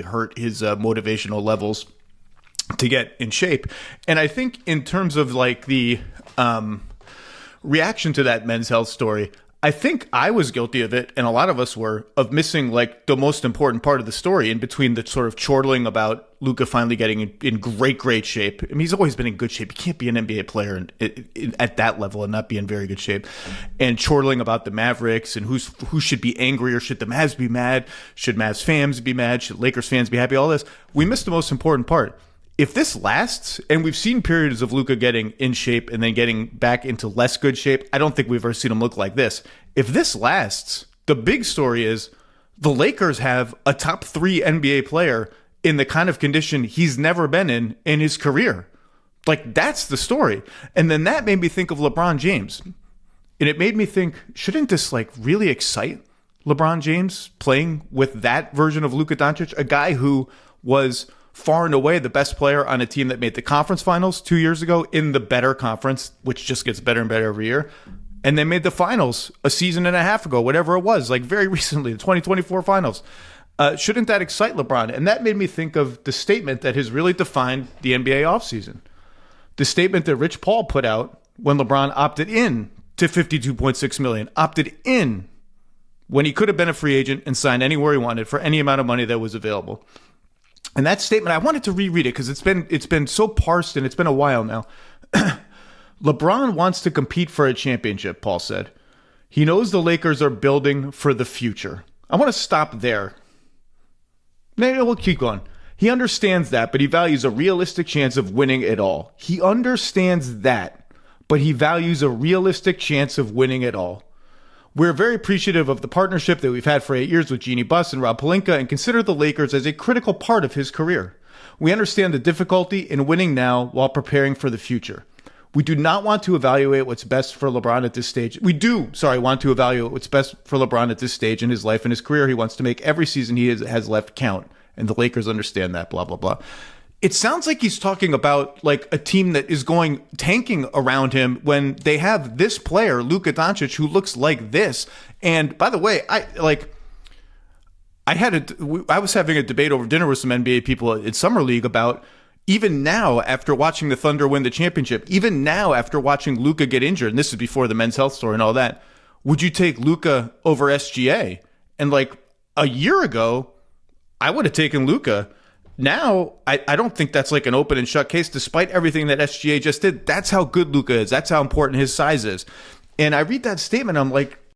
hurt his motivational levels to get in shape. And I think in terms of like the reaction to that Men's Health story, I think I was guilty of it, and a lot of us were, of missing like the most important part of the story in between the sort of chortling about Luka finally getting in great shape. I mean, he's always been in good shape. You can't be an NBA player at that level and not be in very good shape. And chortling about the Mavericks and who should be angry, or should the Mavs be mad? Should Mavs fans be mad? Should Lakers fans be happy? All this. We missed the most important part. If this lasts, and we've seen periods of Luka getting in shape and then getting back into less good shape, I don't think we've ever seen him look like this. If this lasts, the big story is the Lakers have a top 3 NBA player in the kind of condition he's never been in his career. Like, that's the story. And then that made me think of LeBron James. And it made me think, shouldn't this like really excite LeBron James playing with that version of Luka Doncic, a guy who was far and away the best player on a team that made the conference finals 2 years ago in the better conference, which just gets better and better every year. And they made the finals a season and a half ago, whatever it was, like very recently, the 2024 finals. Shouldn't that excite LeBron? And that made me think of the statement that has really defined the NBA offseason. The statement that Rich Paul put out when LeBron opted in to $52.6 million, opted in when he could have been a free agent and signed anywhere he wanted for any amount of money that was available. And that statement, I wanted to reread it because it's been so parsed and it's been a while now. LeBron wants to compete for a championship, Paul said. He knows the Lakers are building for the future. I want to stop there. Maybe we'll keep going. He understands that, but he values a realistic chance of winning it all. He understands that, but he values a realistic chance of winning it all. We're very appreciative of the partnership that we've had for 8 years with Jeanie Buss and Rob Pelinka and consider the Lakers as a critical part of his career. We understand the difficulty in winning now while preparing for the future. We do not want to evaluate what's best for LeBron at this stage. Want to evaluate what's best for LeBron at this stage in his life and his career. He wants to make every season he has left count. And the Lakers understand that, blah, blah, blah. It sounds like he's talking about like a team that is going tanking around him when they have this player, Luka Doncic, who looks like this. And by the way, I was having a debate over dinner with some NBA people in Summer League about, even now after watching the Thunder win the championship, even now after watching Luka get injured, and this is before the Men's Health story and all that, would you take Luka over SGA? And like a year ago, I would have taken Luka. Now, I don't think that's like an open and shut case, despite everything that SGA just did. That's how good Luka is. That's how important his size is. And I read that statement, I'm like,